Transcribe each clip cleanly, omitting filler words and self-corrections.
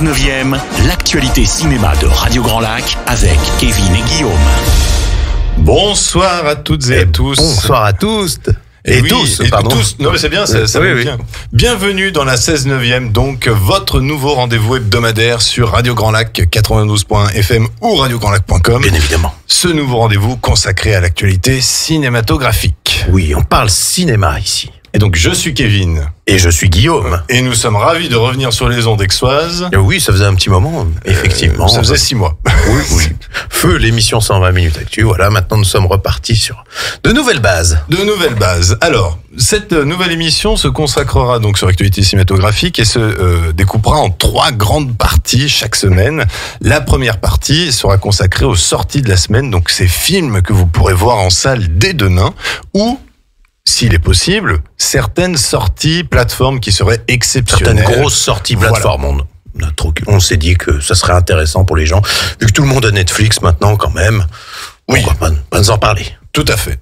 16/9e, l'actualité cinéma de Radio Grand Lac avec Kevin et Guillaume. Bonsoir à toutes et à tous. Bonsoir à tous. Et tous. Non mais c'est bien, ça va oui. bien. Bienvenue dans la 16/9e, donc votre nouveau rendez-vous hebdomadaire sur Radio Grand Lac 92.1 FM ou radiograndlac.com. Bien évidemment. Ce nouveau rendez-vous consacré à l'actualité cinématographique. Oui, on parle cinéma ici. Et donc je suis Kevin. Et je suis Guillaume. Et nous sommes ravis de revenir sur les ondes aixoises. Oui, ça faisait un petit moment, effectivement. Ça faisait 6 mois. Oui. Feu l'émission 120 minutes actu. Voilà, maintenant nous sommes repartis sur de nouvelles bases. Alors, cette nouvelle émission se consacrera donc sur l'actualité cinématographique et se découpera en 3 grandes parties chaque semaine. La première partie sera consacrée aux sorties de la semaine, donc ces films que vous pourrez voir en salle dès demain, ou s'il est possible, certaines sorties plateformes qui seraient exceptionnelles. Certaines grosses sorties plateformes. Voilà. On s'est dit que ça serait intéressant pour les gens, vu que tout le monde a Netflix maintenant quand même. Oui. Pourquoi pas nous en parler. Tout à fait.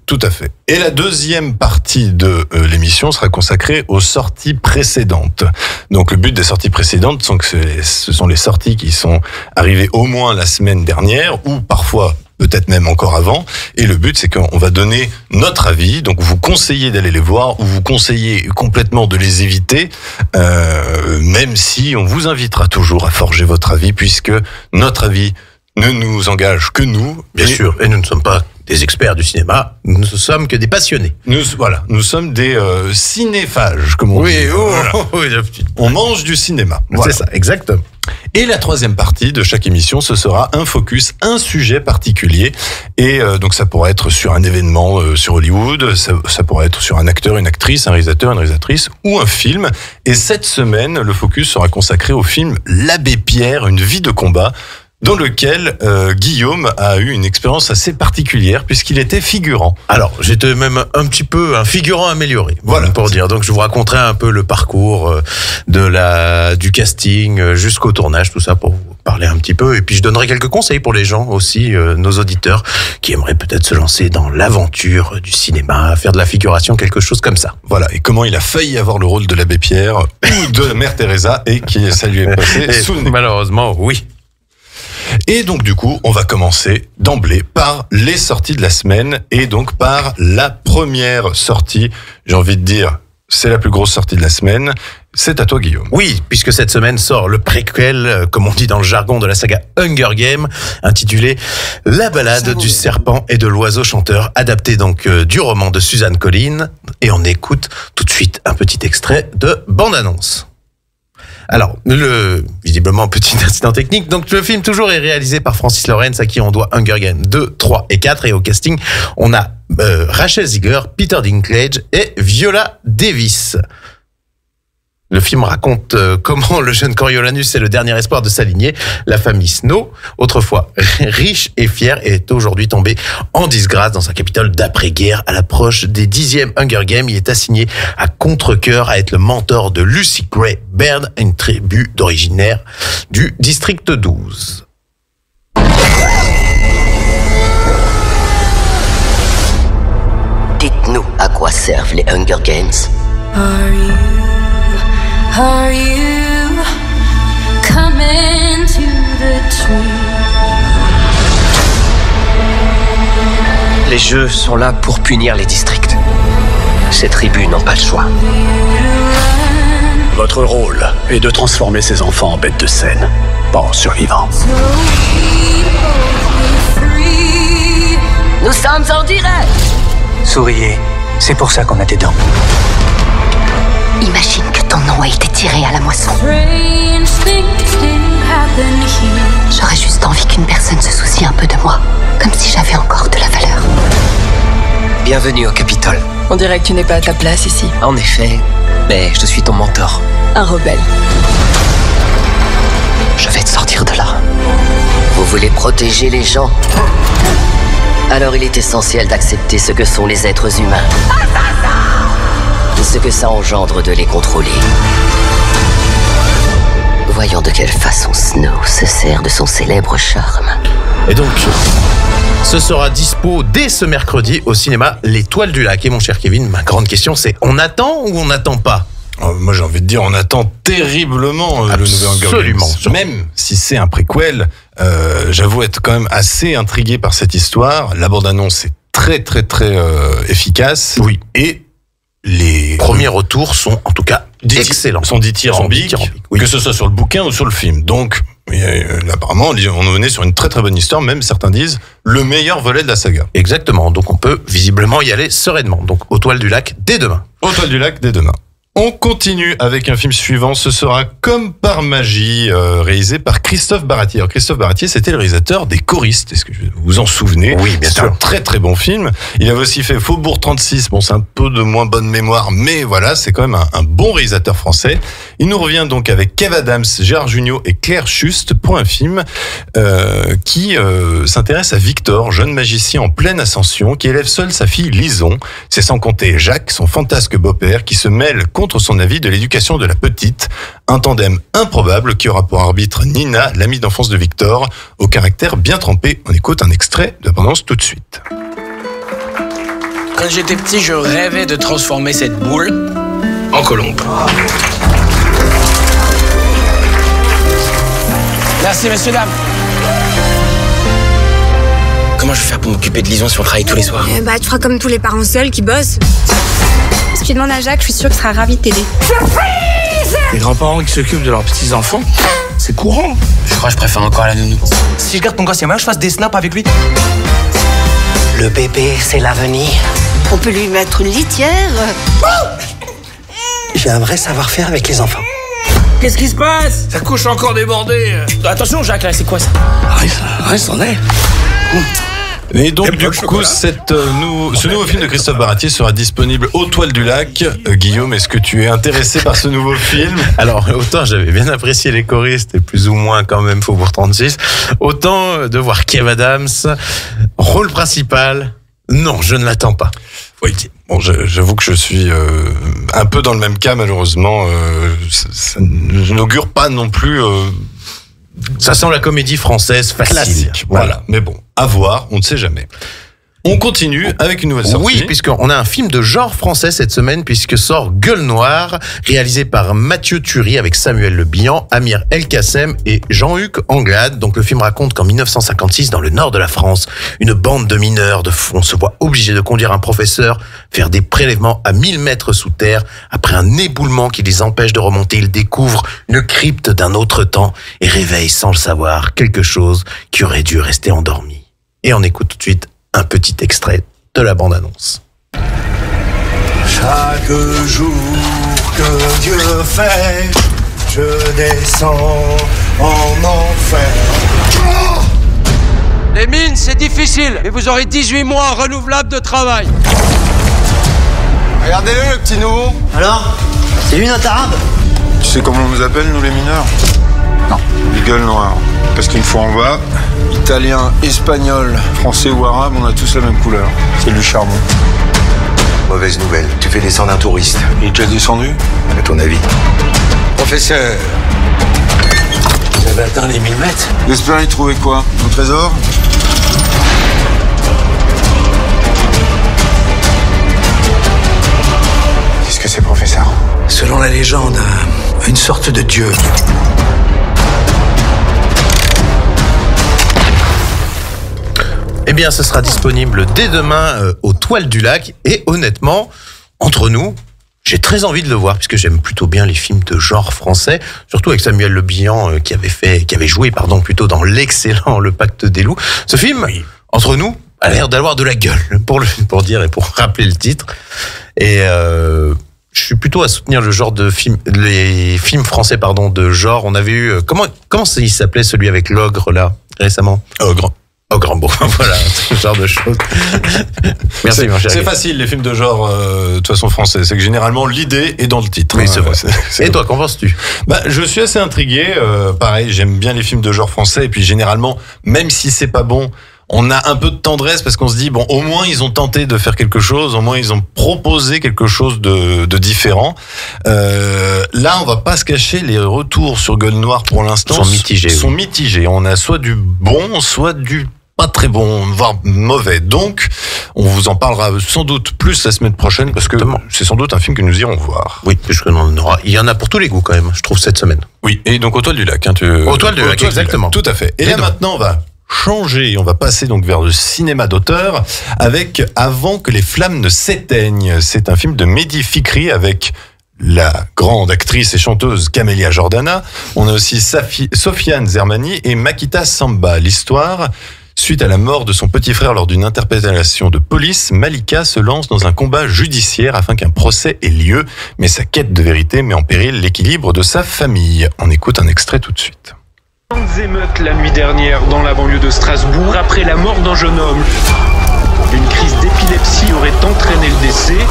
Et la deuxième partie de l'émission sera consacrée aux sorties précédentes. Donc le but des sorties précédentes, c'est que ce sont les sorties qui sont arrivées au moins la semaine dernière, ou parfois peut-être même encore avant. Et le but, c'est qu'on va donner notre avis. Donc vous conseillez d'aller les voir, ou vous conseillez complètement de les éviter, même si on vous invitera toujours à forger votre avis, puisque notre avis ne nous engage que nous. Bien sûr, et nous ne sommes pas des experts du cinéma, nous ne sommes que des passionnés. Nous sommes des cinéphages, comme on dit. Oui, on mange du cinéma. Voilà. C'est ça, exactement. Et la troisième partie de chaque émission, ce sera un focus, un sujet particulier. Et donc ça pourrait être sur un événement sur Hollywood, ça pourrait être sur un acteur, une actrice, un réalisateur, une réalisatrice ou un film. Et cette semaine, le focus sera consacré au film L'Abbé Pierre, une vie de combat, dans lequel Guillaume a eu une expérience assez particulière puisqu'il était figurant. Alors, j'étais même un petit peu un figurant amélioré, voilà pour dire. Donc, je vous raconterai un peu le parcours du casting jusqu'au tournage, tout ça, pour vous parler un petit peu. Et puis, je donnerai quelques conseils pour les gens aussi, nos auditeurs, qui aimeraient peut-être se lancer dans l'aventure du cinéma, faire de la figuration, quelque chose comme ça. Voilà. Et comment il a failli avoir le rôle de l'Abbé Pierre ou de Mère Teresa et qui ça lui est passé sous le nez. Malheureusement, oui. Et donc du coup, on va commencer d'emblée par les sorties de la semaine et donc par la première sortie, j'ai envie de dire, c'est la plus grosse sortie de la semaine. C'est à toi, Guillaume. Oui, puisque cette semaine sort le préquel, comme on dit dans le jargon de la saga Hunger Games, intitulé La balade du serpent et de l'oiseau chanteur, adapté donc du roman de Suzanne Collins. Et on écoute tout de suite un petit extrait de bande-annonce. Alors, visiblement, petit incident technique. Donc, le film toujours est réalisé par Francis Lawrence, à qui on doit Hunger Games 2, 3 et 4. Et au casting, on a Rachel Zegler, Peter Dinklage et Viola Davis. Le film raconte comment le jeune Coriolanus est le dernier espoir de s'aligner. La famille Snow, autrefois riche et fière, est aujourd'hui tombée en disgrâce dans un Capitole d'après-guerre. À l'approche des 10e Hunger Games, il est assigné à contre-cœur à être le mentor de Lucy Gray Baird, une tribu d'originaire du district 12. Dites-nous à quoi servent les Hunger Games. Are you coming to the tree? Les jeux sont là pour punir les districts. Ces tribus n'ont pas le choix. Votre rôle est de transformer ces enfants en bêtes de scène, pas en survivants. Nous sommes en direct. Souriez, c'est pour ça qu'on a des dents. Imagine que ton nom a été tiré à la moisson. J'aurais juste envie qu'une personne se soucie un peu de moi, comme si j'avais encore de la valeur. Bienvenue au Capitole. On dirait que tu n'es pas à ta place ici. En effet, mais je suis ton mentor. Un rebelle. Je vais te sortir de là. Vous voulez protéger les gens? Alors il est essentiel d'accepter ce que sont les êtres humains. Et ce que ça engendre de les contrôler. Voyons de quelle façon Snow se sert de son célèbre charme. Et donc, ce sera dispo dès ce mercredi au cinéma L'Étoile du Lac. Et mon cher Kevin, ma grande question, c'est on attend ou on n'attend pas ? Moi, j'ai envie de dire, on attend terriblement le nouvel Hunger Games. Même si c'est un préquel, j'avoue être quand même assez intrigué par cette histoire. La bande-annonce est très, très, très efficace. Oui. Et les premiers retours sont en tout cas excellents. Sont dithyrambiques, oui. Que ce soit sur le bouquin ou sur le film. Donc, apparemment, on est sur une très très bonne histoire, même certains disent le meilleur volet de la saga. Exactement, donc on peut visiblement y aller sereinement. Donc aux Toiles du Lac dès demain. Aux Toiles du Lac dès demain. On continue avec un film suivant, ce sera Comme par magie, réalisé par Christophe Baratier. Alors, Christophe Baratier, c'était le réalisateur des Choristes, est-ce que vous vous en souvenez? Oui, bien sûr. C'est un très très bon film. Il avait aussi fait Faubourg 36, bon c'est un peu de moins bonne mémoire, mais voilà, c'est quand même un bon réalisateur français. Il nous revient donc avec Kev Adams, Gérard Jugnot et Claire Schust pour un film qui s'intéresse à Victor, jeune magicien en pleine ascension, qui élève seul sa fille Lison. C'est sans compter Jacques, son fantasque beau-père, qui se mêle contre son avis de l'éducation de la petite. Un tandem improbable qui aura pour arbitre Nina, l'amie d'enfance de Victor, au caractère bien trempé. On écoute un extrait de Bande-annonce tout de suite. Quand j'étais petit, je rêvais de transformer cette boule en colombe. Merci, messieurs, dames. Comment je vais faire pour m'occuper de Lison si on travaille tous les soirs? Tu feras comme tous les parents seuls qui bossent. Si tu demandes à Jacques, je suis sûre qu'il sera ravi de t'aider. Les grands-parents qui s'occupent de leurs petits-enfants, c'est courant. Je crois que je préfère encore la nounou. Si je garde ton gosse, il y a moyen que je fasse des snaps avec lui. Le bébé, c'est l'avenir. On peut lui mettre une litière. J'ai un vrai savoir-faire avec les enfants. Qu'est-ce qui se passe? Sa couche a encore débordé. Attention, Jacques, là, c'est quoi ça? Reste en est. Et donc, du coup, ce nouveau film de Christophe Baratier sera disponible aux Toiles du Lac. Guillaume, est-ce que tu es intéressé par ce nouveau film? Alors, autant j'avais bien apprécié Les Choristes et plus ou moins quand même Faubourg 36, autant de voir Kev Adams, rôle principal, non, je ne l'attends pas. Oui, bon, j'avoue que je suis un peu dans le même cas, malheureusement. Ça n'augure pas non plus... Ça sent la comédie française facile. Classique, voilà. Mais bon, à voir, on ne sait jamais. On continue avec une nouvelle sortie. Oui, puisqu'on a un film de genre français cette semaine, puisque sort Gueule Noire, réalisé par Mathieu Turi avec Samuel Le Bihan, Amir El Kassem et Jean-Hugues Anglade. Donc le film raconte qu'en 1956, dans le nord de la France, une bande de mineurs de fond se voit obligée de conduire un professeur faire des prélèvements à 1000 mètres sous terre. Après un éboulement qui les empêche de remonter, ils découvrent une crypte d'un autre temps et réveillent sans le savoir quelque chose qui aurait dû rester endormi. Et on écoute tout de suite un petit extrait de la bande-annonce. Chaque jour que Dieu fait, je descends en enfer. Les mines, c'est difficile, mais vous aurez 18 mois renouvelables de travail. Regardez-le, le petit nouveau. Alors, c'est lui notre arabe? Tu sais comment on nous appelle, nous les mineurs? Non. Les gueules noires. Parce qu'une fois en bas, italien, espagnol, français ou arabe, on a tous la même couleur. C'est du charbon. Mauvaise nouvelle, tu fais descendre un touriste. Il est déjà descendu? À ton avis? Professeur, vous avez atteint les 1000 mètres? J'espère y trouver quoi? Un trésor? Qu'est-ce que c'est, professeur? Selon la légende, une sorte de dieu. Eh bien, ce sera disponible dès demain aux Toiles du Lac. Et honnêtement, entre nous, j'ai très envie de le voir, puisque j'aime plutôt bien les films de genre français, surtout avec Samuel Le Bihan qui avait joué plutôt dans l'excellent Le Pacte des loups. Ce film, entre nous, a l'air d'avoir de la gueule, pour dire et pour rappeler le titre. Et je suis plutôt à soutenir le genre de film, les films français de genre. On avait eu comment il s'appelait celui avec l'ogre là récemment? Ogre. Bon, voilà, ce genre de choses. Merci, mon cher. C'est facile, les films de genre, de toute façon français. C'est que généralement, l'idée est dans le titre. Oui, c'est vrai. Et toi, qu'en penses-tu? Je suis assez intrigué. Pareil, j'aime bien les films de genre français. Et puis, généralement, même si c'est pas bon, on a un peu de tendresse parce qu'on se dit, bon, au moins, ils ont tenté de faire quelque chose. Au moins, ils ont proposé quelque chose de différent. Là, on va pas se cacher, les retours sur Gueule Noire, pour l'instant, sont mitigés. On a soit du bon, soit du pas très bon, voire mauvais. Donc, On vous en parlera sans doute plus la semaine prochaine parce que c'est sans doute un film que nous irons voir. Oui, puisque il y en a pour tous les goûts quand même, je trouve, cette semaine. Oui, et donc au Toile du Lac. Au Toile du Lac, exactement. Tout à fait. Et là maintenant, on va changer. On va passer donc vers le cinéma d'auteur avec Avant que les flammes ne s'éteignent. C'est un film de Mehdi Fikri avec la grande actrice et chanteuse Camélia Jordana. On a aussi Sofiane Zermani et Makita Samba. L'histoire: suite à la mort de son petit frère lors d'une interpellation de police, Malika se lance dans un combat judiciaire afin qu'un procès ait lieu. Mais sa quête de vérité met en péril l'équilibre de sa famille. On écoute un extrait tout de suite. Émeutes la nuit dernière dans la banlieue de Strasbourg après la mort d'un jeune homme. Une crise d'épilepsie aurait entraîné le décès.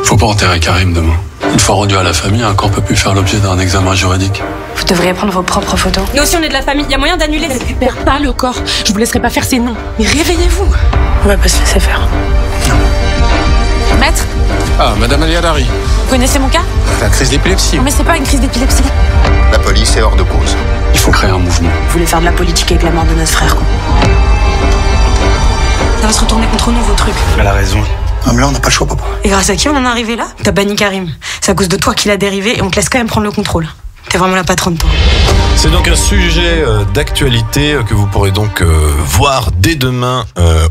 Faut pas enterrer Karim demain. Une fois rendu à la famille, un corps peut plus faire l'objet d'un examen juridique. Vous devriez prendre vos propres photos. Nous aussi on est de la famille, il y a moyen d'annuler. Ne récupère pas le corps, je vous laisserai pas faire ces noms. Mais réveillez-vous. On va pas se laisser faire. Maître, Ah, Madame Aliadari. vous connaissez mon cas? La crise d'épilepsie. Non mais c'est pas une crise d'épilepsie. La police est hors de cause. Il faut créer un mouvement. Vous voulez faire de la politique avec la mort de notre frère, quoi. Ça va se retourner contre nous, vos trucs. Elle a raison. Ah, mais là, on n'a pas le choix, papa. Et grâce à qui on en est arrivé là? T'as banni Karim. C'est à cause de toi qu'il a dérivé et on te laisse quand même prendre le contrôle. T'es vraiment la patronne, toi. C'est donc un sujet d'actualité que vous pourrez donc voir dès demain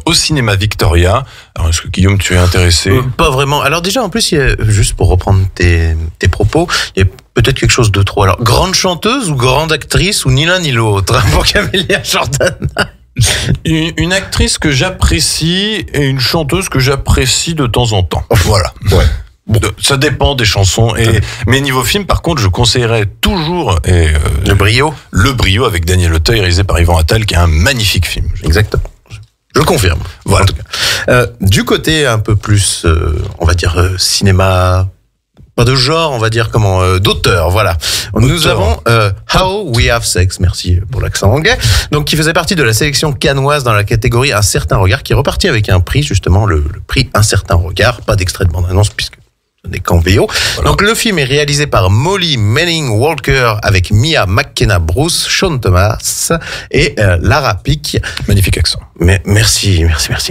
au cinéma Victoria. Alors, est-ce que Guillaume, tu es intéressé? Pas vraiment. Alors déjà, en plus, il y a, juste pour reprendre tes propos, il y a peut-être quelque chose de trop. Alors, grande chanteuse ou grande actrice ou ni l'un ni l'autre pour Camélia Jordana? Une actrice que j'apprécie et une chanteuse que j'apprécie de temps en temps. Voilà. Ouais. Bon, ça dépend des chansons. Mais niveau film, par contre, je conseillerais toujours Le Brio. Le Brio avec Daniel Auteuil, réalisé par Yvan Attal, qui est un magnifique film. Exactement. Je confirme. Voilà. En tout cas. Du côté un peu plus, on va dire, cinéma, pas de genre, on va dire d'auteur, voilà. Nous avons How We Have Sex, merci pour l'accent anglais, donc qui faisait partie de la sélection cannoise dans la catégorie Un certain regard, qui est reparti avec un prix, justement, le prix Un certain regard, pas d'extrait de bande-annonce, puisque ce n'est qu'en VO. Voilà. Donc le film est réalisé par Molly Manning-Walker avec Mia McKenna-Bruce, Sean Thomas et Lara Pick. Magnifique accent. Mais merci.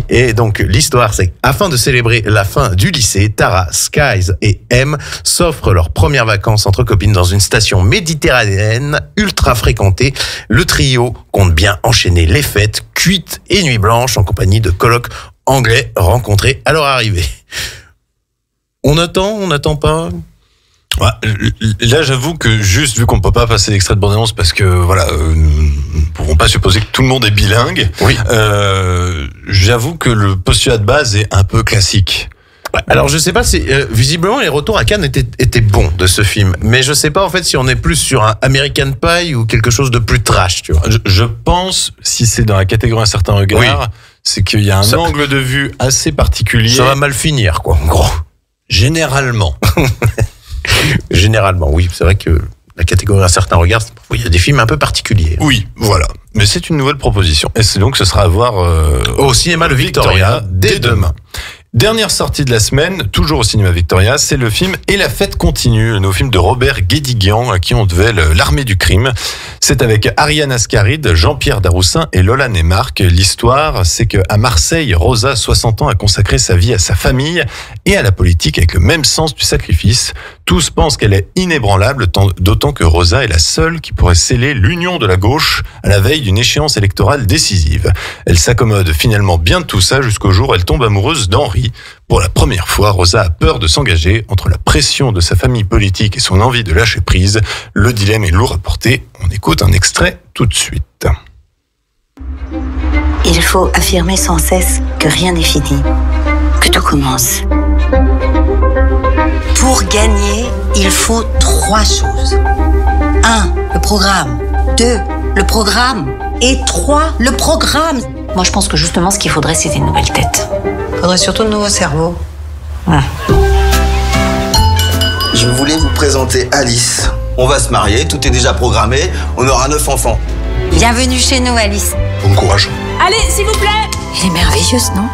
Et donc l'histoire, c'est afin de célébrer la fin du lycée, Tara, Skies et M s'offrent leurs premières vacances entre copines dans une station méditerranéenne ultra fréquentée. Le trio compte bien enchaîner les fêtes, cuites et nuits blanches en compagnie de colocs anglais rencontrés à leur arrivée. On n'attend pas. Ouais, là, j'avoue que juste vu qu'on peut pas passer l'extrait de bande-annonce parce que voilà, nous ne pouvons pas supposer que tout le monde est bilingue. Oui. J'avoue que le postulat de base est un peu classique. Alors je sais pas si visiblement les retours à Cannes étaient bons de ce film, mais je sais pas en fait si on est plus sur un American Pie ou quelque chose de plus trash, tu vois. Je pense, si c'est dans la catégorie Un certain regard, oui, c'est qu'il y a un angle de vue assez particulier. Ça va mal finir, quoi, en gros. Généralement. Généralement, oui. C'est vrai que la catégorie Un certain regard, il y a des films un peu particuliers. Oui, voilà. Mais c'est une nouvelle proposition. Et c'est donc, ce sera à voir au cinéma Le Victoria dès demain. Dernière sortie de la semaine, toujours au cinéma Victoria, c'est le film Et la fête continue, le nouveau film de Robert Guédiguian, à qui on devait l'armée du crime. C'est avec Ariane Ascaride, Jean-Pierre Daroussin et Lola Neymarque. L'histoire, c'est qu'à Marseille, Rosa, 60 ans, a consacré sa vie à sa famille et à la politique avec le même sens du sacrifice. Tous pensent qu'elle est inébranlable, d'autant que Rosa est la seule qui pourrait sceller l'union de la gauche à la veille d'une échéance électorale décisive. Elle s'accommode finalement bien de tout ça jusqu'au jour où elle tombe amoureuse d'Henri. Pour la première fois, Rosa a peur de s'engager. Entre la pression de sa famille politique et son envie de lâcher prise, le dilemme est lourd à porter. On écoute un extrait tout de suite. Il faut affirmer sans cesse que rien n'est fini, que tout commence. Pour gagner, il faut 3 choses. 1, le programme. 2, le programme. Et 3, le programme. Moi, je pense que justement, ce qu'il faudrait, c'est une nouvelle tête. Il faudrait surtout de nouveaux cerveaux. Je voulais vous présenter Alice. On va se marier, tout est déjà programmé, on aura 9 enfants. Bienvenue chez nous, Alice. Bon courage. Allez, s'il vous plaît. Elle est merveilleuse, non?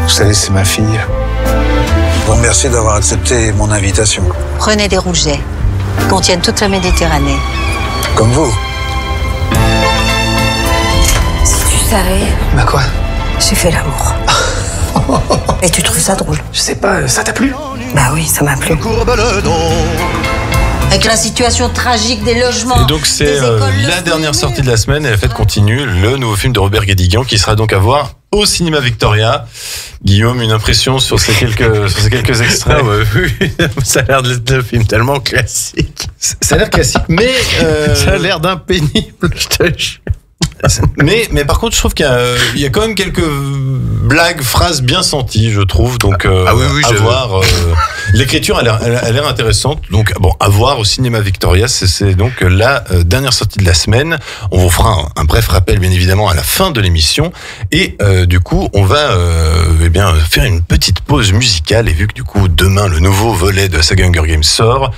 Vous savez, c'est ma fille. Je vous remercie d'avoir accepté mon invitation. Prenez des rougets. Ils contiennent toute la Méditerranée. Comme vous. savez, Bah quoi? j'ai fait l'amour. Et tu trouves ça drôle? Je sais pas, ça t'a plu? Bah oui, ça m'a plu. Avec la situation tragique des logements. Et donc c'est des écoles, la dernière sortie de la semaine et la fête continue, le nouveau film de Robert Guédiguian qui sera donc à voir au cinéma Victoria. Guillaume, une impression sur ces quelques extraits? Oui, ça a l'air d'être un film tellement classique. Ça a l'air classique, mais ça a l'air d'impénible, je te jure. Mais par contre, je trouve qu'il y a quand même quelques blagues, phrases bien senties, je trouve. Donc, à voir. L'écriture a l'air intéressante. Donc, bon, à voir au cinéma Victoria. C'est donc la dernière sortie de la semaine. On vous fera un bref rappel, bien évidemment, à la fin de l'émission. Et du coup, on va faire une petite pause musicale. Et vu que du coup, demain, le nouveau volet de la saga Hunger Games sort,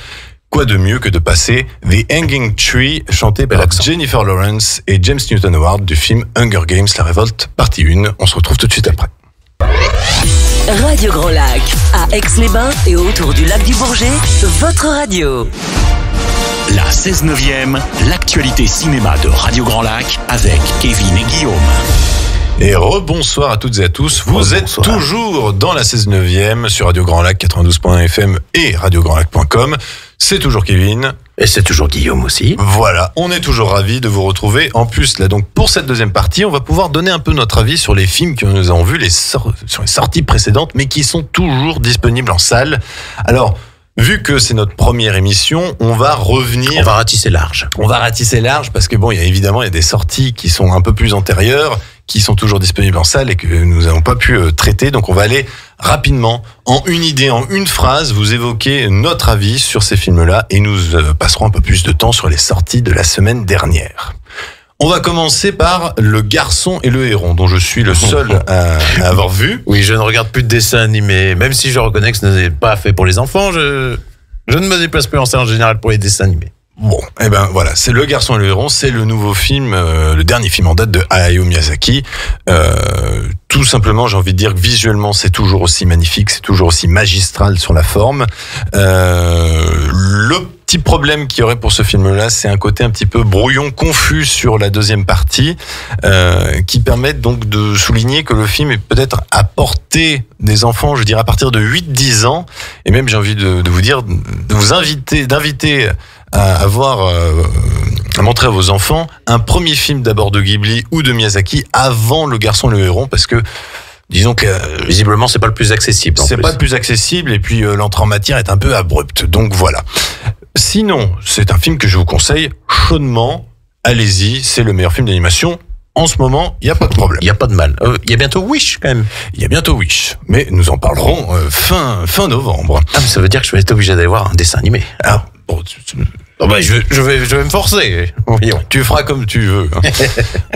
quoi de mieux que de passer The Hanging Tree, chanté par Jennifer Lawrence et James Newton Howard du film Hunger Games, La Révolte, partie 1. On se retrouve tout de suite après. Radio Grand Lac, à Aix-les-Bains et autour du lac du Bourget, votre radio. La 16/9e, l'actualité cinéma de Radio Grand Lac avec Kevin et Guillaume. Et rebonsoir à toutes et à tous. Vous êtes toujours dans la 16/9e sur Radio Grand Lac 92.1 FM et radiograndlac.com. C'est toujours Kevin. Et c'est toujours Guillaume aussi. Voilà, on est toujours ravis de vous retrouver. En plus, là, donc, pour cette deuxième partie, on va pouvoir donner un peu notre avis sur les films que nous avons vus, sur les sorties précédentes, mais qui sont toujours disponibles en salle. Alors, vu que c'est notre première émission, on va revenir. On va ratisser large. On va ratisser large parce que bon, il y a des sorties qui sont un peu plus antérieures, qui sont toujours disponibles en salle et que nous n'avons pas pu traiter. Donc on va aller rapidement, en une idée, en une phrase, vous évoquer notre avis sur ces films-là et nous passerons un peu plus de temps sur les sorties de la semaine dernière. On va commencer par Le Garçon et le Héron, dont je suis le seul à avoir vu. Oui, je ne regarde plus de dessins animés, même si je reconnais que ce n'est pas fait pour les enfants, je ne me déplace plus en salle en général pour les dessins animés. Bon, et ben voilà, c'est Le Garçon et le Héron, c'est le nouveau film, le dernier film en date de Hayao Miyazaki. Tout simplement, j'ai envie de dire que visuellement, c'est toujours aussi magnifique, c'est toujours aussi magistral sur la forme. Le petit problème qu'il y aurait pour ce film-là, c'est un côté un petit peu brouillon, confus sur la deuxième partie, qui permet donc de souligner que le film est peut-être à portée des enfants, je dirais à partir de 8-10 ans, et même j'ai envie de vous dire, d'inviter à montrer à vos enfants un premier film d'abord de Ghibli ou de Miyazaki avant Le Garçon et le Héron, parce que disons que visiblement c'est pas le plus accessible. C'est pas le plus accessible et puis l'entrée en matière est un peu abrupte. Donc voilà. Sinon, c'est un film que je vous conseille chaudement. Allez-y, c'est le meilleur film d'animation. En ce moment, il n'y a pas de problème. Il n'y a pas de mal. Il y a bientôt Wish, quand même. Il y a bientôt Wish. Mais nous en parlerons fin novembre. Ah, mais ça veut dire que je vais être obligé d'aller voir un dessin animé. Ah, bon, je vais me forcer. Voyons. Tu feras comme tu veux.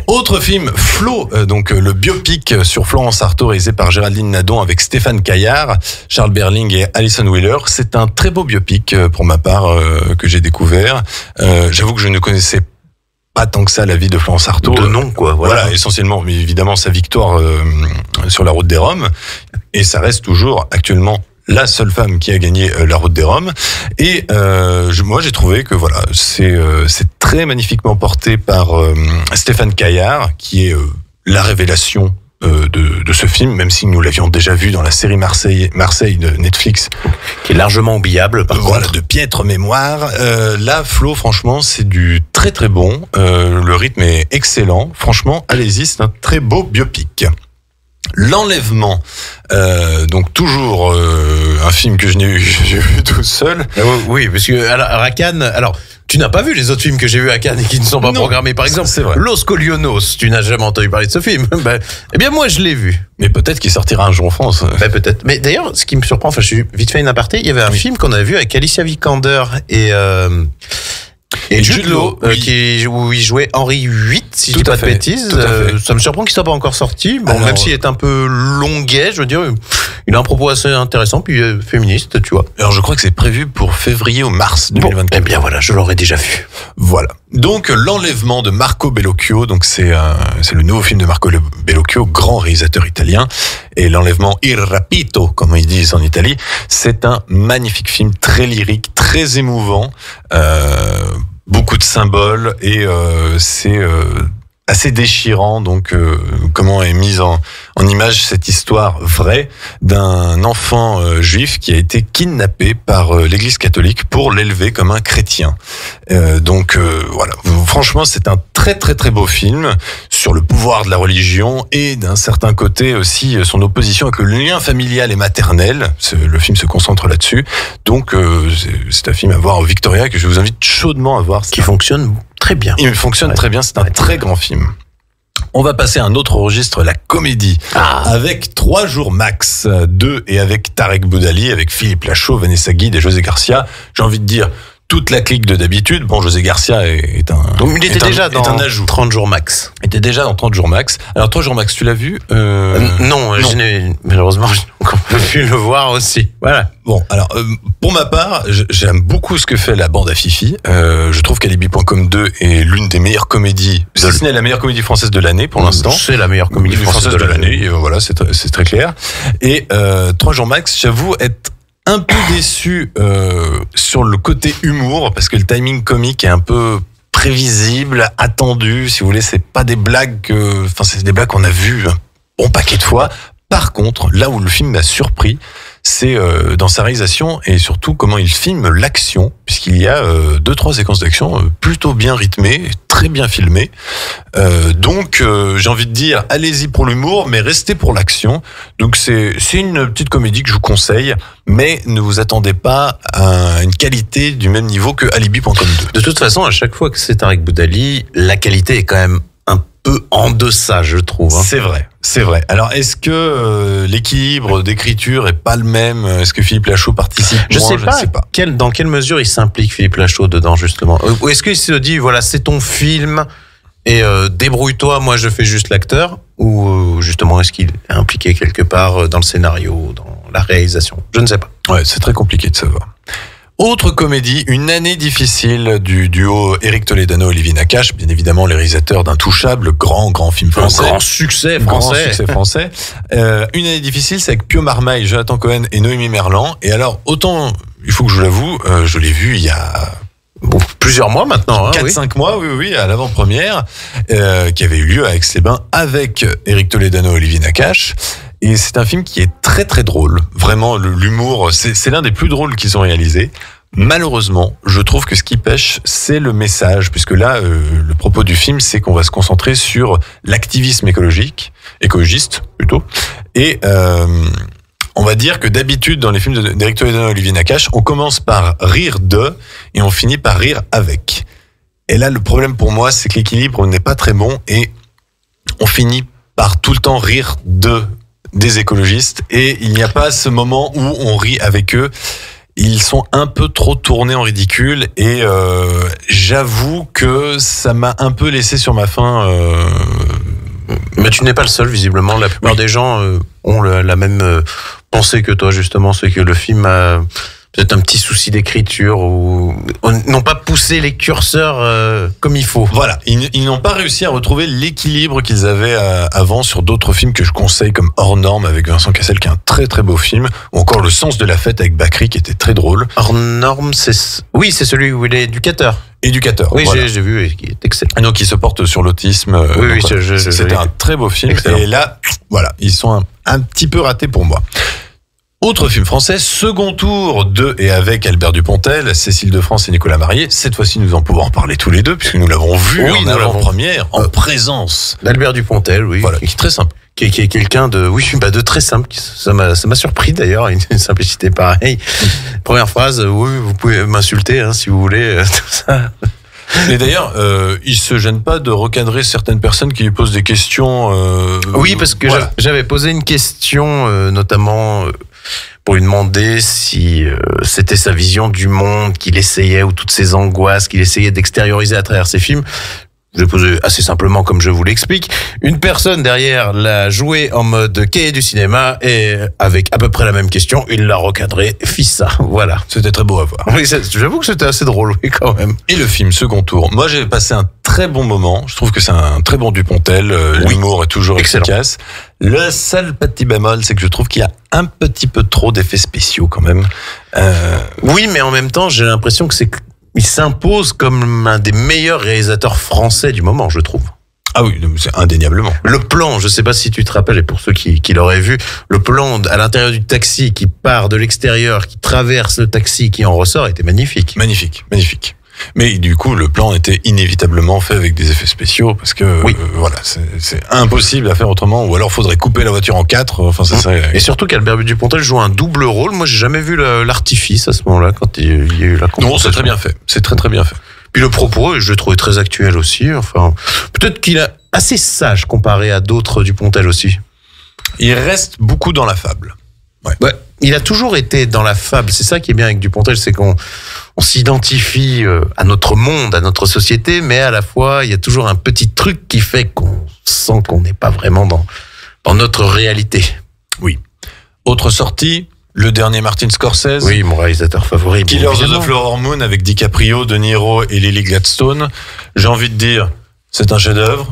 Autre film, Flo, donc le biopic sur Florence Artaud réalisé par Géraldine Nadon avec Stéphane Caillard, Charles Berling et Alison Wheeler. C'est un très beau biopic pour ma part que j'ai découvert. J'avoue que je ne connaissais pas tant que ça la vie de Florence Artaud. De nom, quoi. Voilà, essentiellement, mais évidemment sa victoire sur la route des Roms. Et ça reste toujours actuellement la seule femme qui a gagné la route des Roms. Et moi, j'ai trouvé que voilà, c'est très magnifiquement porté par Stéphane Caillard, qui est la révélation de ce film, même si nous l'avions déjà vu dans la série Marseille de Netflix, qui est largement oubliable par contre. De piètre mémoire. Là, Flo, franchement, c'est du très très bon. Le rythme est excellent. Franchement, allez-y, c'est un très beau biopic. L'Enlèvement, donc toujours un film que j'ai vu tout seul. Oui, parce que à Cannes, alors tu n'as pas vu les autres films que j'ai vus à Cannes et qui ne sont pas programmés, par exemple. C'est vrai. Los Colionos, tu n'as jamais entendu parler de ce film. Eh bien moi je l'ai vu. Mais peut-être qu'il sortira un jour en France. Peut-être. Mais d'ailleurs, ce qui me surprend, enfin je suis vite fait une aparté, il y avait un film qu'on avait vu avec Alicia Vikander et Jude Law, où il jouait Henri VIII, si je dis pas de bêtises. Ça me surprend qu'il soit pas encore sorti. Bon, alors, même s'il est un peu longuet, je veux dire, il a un propos assez intéressant, puis féministe, tu vois. Alors, je crois que c'est prévu pour février ou mars 2024. Bon, eh bien voilà, je l'aurais déjà vu. Voilà. Donc, L'Enlèvement de Marco Bellocchio. Donc, c'est le nouveau film de Marco Bellocchio, grand réalisateur italien. Et L'Enlèvement, Il Rapito, comme ils disent en Italie. C'est un magnifique film, très lyrique, très émouvant. Beaucoup de symboles et c'est assez déchirant. Donc, comment est mise en image cette histoire vraie d'un enfant juif qui a été kidnappé par l'Église catholique pour l'élever comme un chrétien. Donc, voilà. Franchement, c'est un très très très beau film sur le pouvoir de la religion et d'un certain côté aussi son opposition avec le lien familial et maternel. Le film se concentre là-dessus. Donc, c'est un film à voir au Victoria que je vous invite chaudement à voir. Qui fonctionne très bien. Il fonctionne très bien, c'est un très grand film. On va passer à un autre registre, la comédie, avec 3 jours max, 2 et avec Tarek Boudali, avec Philippe Lachaud, Vanessa Guide et José Garcia. J'ai envie de dire toute la clique de d'habitude. Bon, José Garcia est un donc il était déjà dans un ajout. 30 jours max. Il était déjà dans 30 jours max. Alors 3 jours max, tu l'as vu Non, malheureusement, je n'ai encore pas pu le voir aussi. Voilà. Bon, alors pour ma part, j'aime beaucoup ce que fait la bande à Fifi. Je trouve qu'Alibi.com 2 est l'une des meilleures comédies, si ce n'est la meilleure comédie française de l'année pour l'instant. C'est la meilleure comédie française de l'année. Voilà, c'est très clair. Et 3 jours max, j'avoue être un peu déçu sur le côté humour, parce que le timing comique est un peu prévisible, attendu. Si vous voulez, c'est pas des blagues, c'est des blagues qu'on a vues un bon paquet de fois. Par contre, là où le film m'a surpris, c'est dans sa réalisation et surtout comment il filme l'action, puisqu'il y a 2-3 séquences d'action plutôt bien rythmées, très bien filmées. Donc j'ai envie de dire, allez-y pour l'humour, mais restez pour l'action. Donc c'est une petite comédie que je vous conseille, mais ne vous attendez pas à une qualité du même niveau que Alibi.com 2. De toute façon, à chaque fois que c'est Tarek Boudali, la qualité est quand même un peu en deçà, je trouve. C'est vrai. Alors, est-ce que l'équilibre d'écriture est pas le même? Est-ce que Philippe Lachaud participe? Je ne sais pas. Dans quelle mesure il s'implique, Philippe Lachaud, dedans, justement? Ou est-ce qu'il se dit, voilà, c'est ton film et débrouille-toi, moi je fais juste l'acteur? Ou justement, est-ce qu'il est impliqué quelque part dans le scénario, dans la réalisation? Je ne sais pas. Ouais, c'est très compliqué de savoir. Autre comédie, une année difficile du duo Éric Toledano et Olivier Nakache, bien évidemment les réalisateurs d'Intouchables, grand film français. Grand succès français. Une année difficile, c'est avec Pio Marmaille, Jonathan Cohen et Noémie Merlan. Et alors, autant, il faut que je l'avoue, je l'ai vu il y a plusieurs mois maintenant. 4-5 mois, oui, à l'avant-première, qui avait eu lieu à Aix-les-Bains avec Éric Toledano et Olivier Nakache. Et c'est un film qui est très très drôle. Vraiment, l'humour, c'est l'un des plus drôles qu'ils ont réalisé. Malheureusement, je trouve que ce qui pêche, c'est le message, puisque là, le propos du film, c'est qu'on va se concentrer sur l'activisme écologiste plutôt. Et on va dire que d'habitude, dans les films d'Éric Toledano et Olivier Nakache, on commence par rire de et on finit par rire avec. Et là, le problème pour moi, c'est que l'équilibre n'est pas très bon et on finit par tout le temps rire des écologistes et il n'y a pas ce moment où on rit avec eux. Ils sont un peu trop tournés en ridicule et j'avoue que ça m'a un peu laissé sur ma faim. Mais tu n'es pas le seul, visiblement. La plupart des gens ont la même pensée que toi, justement. C'est que le film a peut-être un petit souci d'écriture ou n'ont pas poussé les curseurs comme il faut. Voilà, ils n'ont pas réussi à retrouver l'équilibre qu'ils avaient avant sur d'autres films que je conseille, comme Hors Norme avec Vincent Cassel, qui est un très très beau film, ou encore Le Sens de la fête avec Bakri, qui était très drôle. Hors Norme, c'est celui où il est éducateur. Oui, voilà. J'ai vu, et qui est excellent. Et donc, il se porte sur l'autisme. Oui, c'était un très beau film. Excellent. Et là, voilà, ils sont un petit peu ratés pour moi. Autre film français, second tour de et avec Albert Dupontel, Cécile de France et Nicolas Marié. Cette fois-ci, nous en pouvons en parler tous les deux, puisque nous l'avons vu en avant-première, en présence d'Albert Dupontel, oui. Voilà, qui est très simple. Qui est quelqu'un de très simple. Ça m'a surpris d'ailleurs, une simplicité pareille. Première phrase, oui, vous pouvez m'insulter si vous voulez, tout ça. Et d'ailleurs, il se gêne pas de recadrer certaines personnes qui lui posent des questions. Oui, parce que j'avais posé une question, notamment pour lui demander si c'était sa vision du monde qu'il essayait, ou toutes ses angoisses qu'il essayait d'extérioriser à travers ses films. Je l'ai posé assez simplement comme je vous l'explique. Une personne derrière l'a joué en mode cahier du cinéma et avec à peu près la même question, il l'a recadré, fissa. Voilà. C'était très beau à voir. Oui, j'avoue que c'était assez drôle, oui, quand même. Et le film second tour. Moi, j'ai passé un très bon moment. Je trouve que c'est un très bon Dupontel. L'humour est toujours efficace. Le seul petit bémol, c'est que je trouve qu'il y a un petit peu trop d'effets spéciaux quand même. Oui, mais en même temps, j'ai l'impression que il s'impose comme un des meilleurs réalisateurs français du moment, je trouve. Ah oui, c'est indéniablement. Le plan, je sais pas si tu te rappelles, et pour ceux qui l'auraient vu, le plan à l'intérieur du taxi qui part de l'extérieur, qui traverse le taxi, qui en ressort, était magnifique. Magnifique. Mais du coup, le plan était inévitablement fait avec des effets spéciaux parce que voilà, c'est impossible à faire autrement. Ou alors, faudrait couper la voiture en 4. Enfin, ça serait... Et surtout qu'Albert Dupontel joue un double rôle. Moi, j'ai jamais vu l'artifice à ce moment-là quand il y a eu la confrontation. Non, c'est très bien fait. C'est très bien fait. Puis le propos, je l'ai trouvé très actuel aussi. Enfin, peut-être qu'il est assez sage comparé à d'autres Dupontel aussi. Il reste beaucoup dans la fable. Ouais. Il a toujours été dans la fable. C'est ça qui est bien avec Dupontel, c'est qu'on s'identifie à notre monde, à notre société, mais à la fois, il y a toujours un petit truc qui fait qu'on sent qu'on n'est pas vraiment dans notre réalité. Oui. Autre sortie, le dernier Martin Scorsese. Oui, mon réalisateur favori. Killers of the Flower Moon avec DiCaprio, De Niro et Lily Gladstone. J'ai envie de dire, c'est un chef-d'œuvre.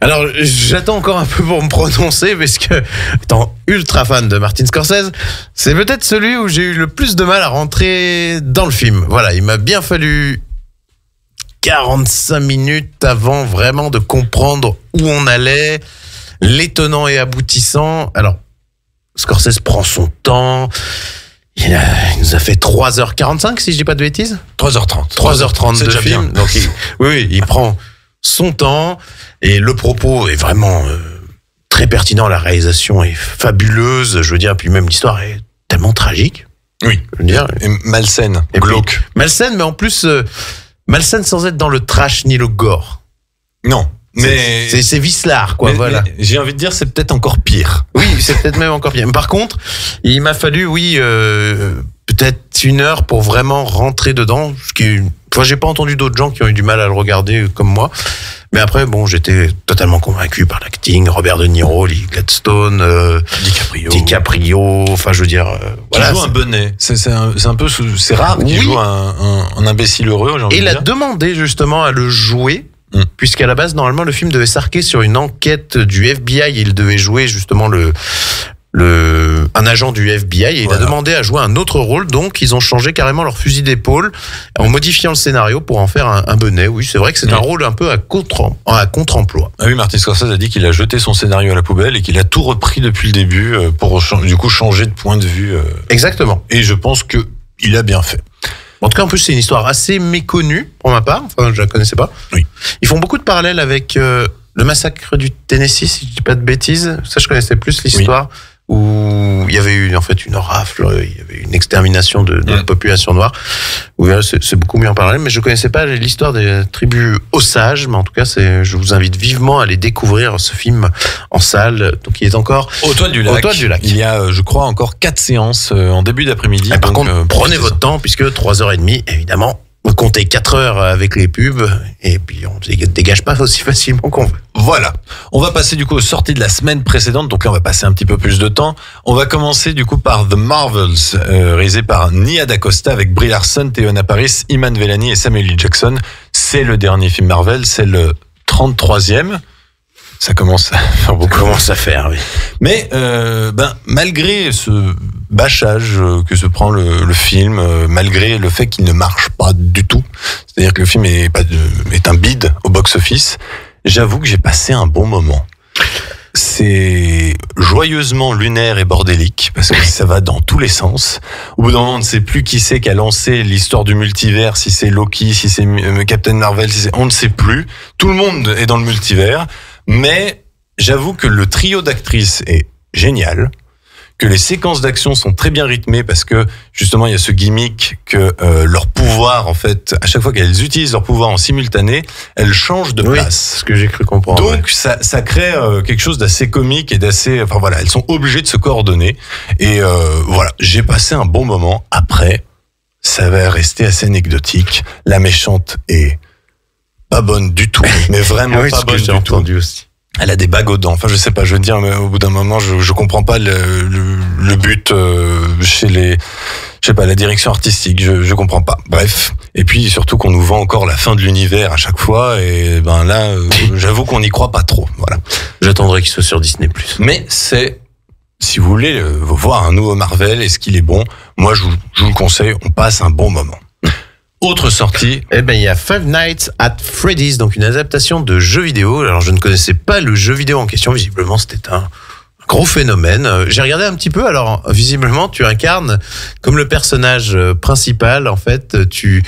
Alors, j'attends encore un peu pour me prononcer, parce que, étant ultra fan de Martin Scorsese, c'est peut-être celui où j'ai eu le plus de mal à rentrer dans le film. Voilà, il m'a bien fallu 45 minutes avant vraiment de comprendre où on allait, l'étonnant et aboutissant. Alors, Scorsese prend son temps. Il nous a fait 3h45, si je dis pas de bêtises. 3h30. 3h30 de film. Donc, il prend son temps. Et le propos est vraiment très pertinent. La réalisation est fabuleuse. Je veux dire, puis même l'histoire est tellement tragique. Oui. Je veux dire. Et malsaine. Et glauque. Malsaine, mais en plus, malsaine sans être dans le trash ni le gore. Non. Mais c'est vicelard, quoi. Voilà. Mais j'ai envie de dire, c'est peut-être encore pire. Oui, c'est peut-être même encore pire. Mais par contre, il m'a fallu, peut-être 1 heure pour vraiment rentrer dedans. J'ai pas entendu d'autres gens qui ont eu du mal à le regarder comme moi. Mais après, j'étais totalement convaincu par l'acting. Robert De Niro, Lily Gladstone, DiCaprio. Enfin, je veux dire, qui joue un bonnet. C'est un peu, c'est rare qu'il joue un imbécile heureux. Et il a demandé justement à le jouer. Puisqu'à la base, normalement, le film devait s'arquer sur une enquête du FBI. Il devait jouer justement un agent du FBI et il a demandé à jouer un autre rôle. Donc, ils ont changé carrément leur fusil d'épaule en modifiant le scénario pour en faire un bonnet. Oui, c'est vrai que c'est un rôle un peu à contre-emploi. Ah oui, Martin Scorsese a dit qu'il a jeté son scénario à la poubelle et qu'il a tout repris depuis le début pour du coup changer de point de vue. Exactement. Et je pense que il a bien fait. En tout cas, en plus, c'est une histoire assez méconnue pour ma part. Enfin, je la connaissais pas. Oui. Ils font beaucoup de parallèles avec le massacre du Tennessee, si je dis pas de bêtises. Ça, je connaissais plus l'histoire où il y avait eu en fait une rafle, il y avait une extermination de la population noire. Oui, c'est beaucoup mieux en parallèle, mais je connaissais pas l'histoire des tribus Osages. Mais en tout cas, je vous invite vivement à aller découvrir ce film en salle. Donc, il est encore au Toile du Lac. Il y a, je crois, encore 4 séances en début d'après-midi. Par contre, prenez votre temps, puisque 3h30, évidemment. On comptait 4 heures avec les pubs et puis on ne dégage pas aussi facilement qu'on veut. Voilà. On va passer du coup aux sorties de la semaine précédente. Donc là, on va passer un petit peu plus de temps. On va commencer du coup par The Marvels, réalisé par Nia DaCosta avec Brie Larson, Teyonah Parris, Iman Vellani et Samuel L. Jackson. C'est le dernier film Marvel. C'est le 33e. Ça commence à faire beaucoup. Ça commence à faire, oui. Mais malgré ce bâchage que se prend le film, malgré le fait qu'il ne marche pas du tout, c'est-à-dire que le film est un bide au box-office, j'avoue que j'ai passé un bon moment. C'est joyeusement lunaire et bordélique, parce que ça va dans tous les sens. Au bout d'un moment, on ne sait plus qui c'est qui a lancé l'histoire du multivers, si c'est Loki, si c'est Captain Marvel, on ne sait plus. Tout le monde est dans le multivers. Mais j'avoue que le trio d'actrices est génial, que les séquences d'action sont très bien rythmées parce que justement il y a ce gimmick que leur pouvoir, en fait, à chaque fois qu'elles utilisent leur pouvoir en simultané, elles changent de place. C'est ce que j'ai cru comprendre. Donc ça crée quelque chose d'assez comique et d'assez, enfin voilà, elles sont obligées de se coordonner et voilà, j'ai passé un bon moment. Après, ça va rester assez anecdotique. La méchante est pas bonne du tout, mais vraiment pas bonne du tout. Aussi. Elle a des bagues aux dents. Enfin, je sais pas, je veux dire, mais au bout d'un moment, je comprends pas le but chez la direction artistique. Je comprends pas. Bref. Et puis, surtout qu'on nous vend encore la fin de l'univers à chaque fois. Et là, j'avoue qu'on n'y croit pas trop. Voilà. J'attendrai qu'il soit sur Disney+. Mais si vous voulez voir un nouveau Marvel, est-ce qu'il est bon? Moi, je vous le conseille. On passe un bon moment. Autre sortie. Eh ben, il y a Five Nights at Freddy's, donc une adaptation de jeu vidéo. Alors, je ne connaissais pas le jeu vidéo en question. Visiblement, c'était un gros phénomène. J'ai regardé un petit peu. Alors, visiblement, tu incarnes comme le personnage principal. En fait, tu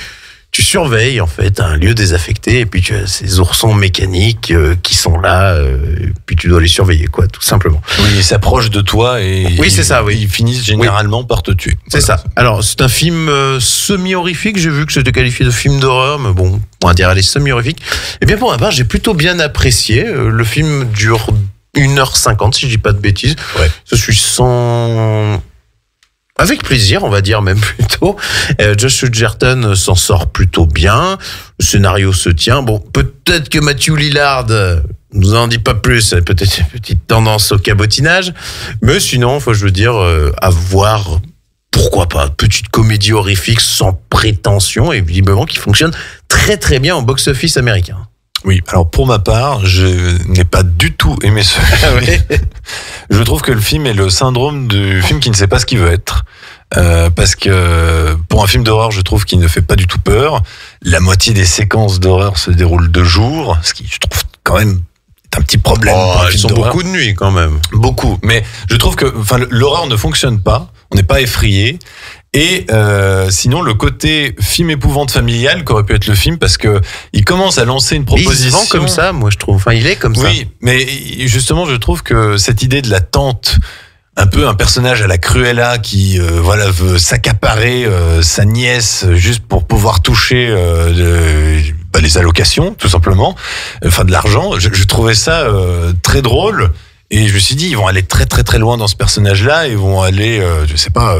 surveilles en fait un lieu désaffecté et puis tu as ces oursons mécaniques qui sont là. Et puis tu dois les surveiller, quoi, tout simplement. Oui, ils s'approchent de toi et oui, c'est ça. Oui, ils finissent généralement par te tuer. C'est ça. Alors, c'est un film semi-horrifique. J'ai vu que c'était qualifié de film d'horreur, mais bon, on va dire allez, semi-horrifique. Et bien pour ma part, j'ai plutôt bien apprécié. Le film dure 1h50, si je dis pas de bêtises. Ouais. Je suis avec plaisir, on va dire même plutôt. Josh Hutcherson s'en sort plutôt bien. Le scénario se tient. Bon, peut-être que Matthew Lillard nous en dit pas plus. Peut-être une petite tendance au cabotinage. Mais sinon, je veux dire, à voir, pourquoi pas, petite comédie horrifique sans prétention et visiblement qui fonctionne très très bien au box-office américain. Oui, alors pour ma part, je n'ai pas du tout aimé ce film. Je trouve que le film est le syndrome du film qui ne sait pas ce qu'il veut être. Parce que pour un film d'horreur, je trouve qu'il ne fait pas du tout peur. La moitié des séquences d'horreur se déroulent de jour, ce qui, je trouve, quand même est un petit problème. Elles sont beaucoup de nuit quand même. Beaucoup, mais je trouve que l'horreur ne fonctionne pas. On n'est pas effrayé. Et sinon, le côté film épouvante familial qu'aurait pu être le film, parce que il commence à lancer une proposition. Il se vend comme ça, moi je trouve. Enfin, il est comme ça. Oui, mais justement, je trouve que cette idée de la tante, un peu un personnage à la Cruella qui veut s'accaparer sa nièce juste pour pouvoir toucher les allocations, tout simplement, enfin de l'argent. Je trouvais ça très drôle. Et je me suis dit, ils vont aller très très très loin dans ce personnage-là, ils vont aller, je sais pas...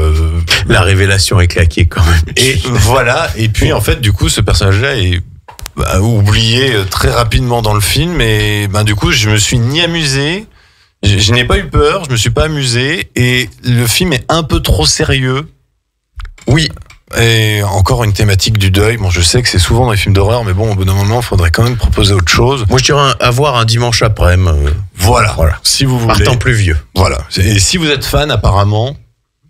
La révélation est claquée quand même. Et voilà, et puis en fait, du coup, ce personnage-là est oublié très rapidement dans le film, et du coup, je me suis ni amusé, je n'ai pas eu peur, je me suis pas amusé, et le film est un peu trop sérieux. Oui. Et encore une thématique du deuil. Bon, je sais que c'est souvent dans les films d'horreur, mais bon, au bout d'un moment, il faudrait quand même proposer autre chose. Moi, je dirais avoir un dimanche après-midi. Voilà. Si vous voulez. Partant plus vieux. Voilà. Et si vous êtes fan, apparemment,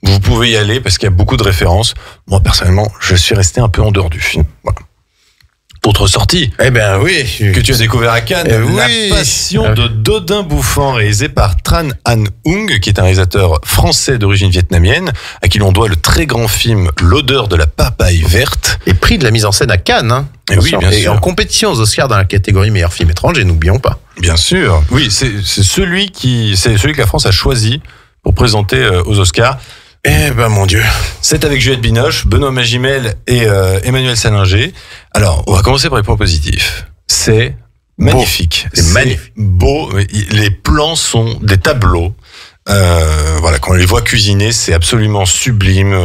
vous pouvez y aller parce qu'il y a beaucoup de références. Moi, personnellement, je suis resté un peu en dehors du film. Voilà. Autre sortie. Eh ben oui. Que tu as découvert à Cannes. La Passion de Dodin Bouffant, réalisé par Tran Anh Hung, qui est un réalisateur français d'origine vietnamienne, à qui l'on doit le très grand film L'odeur de la papaye verte. Et prix de la mise en scène à Cannes, hein. Et oui, bien sûr. En compétition aux Oscars dans la catégorie meilleur film étranger, n'oublions pas. Bien sûr. Oui, c'est celui que la France a choisi pour présenter aux Oscars. Eh ben mon Dieu. C'est avec Juliette Binoche, Benoît Magimel et Emmanuel Salinger. Alors, on va commencer par les points positifs. C'est magnifique. C'est magnifique. Beau. Les plans sont des tableaux. Quand on les voit cuisiner, c'est absolument sublime.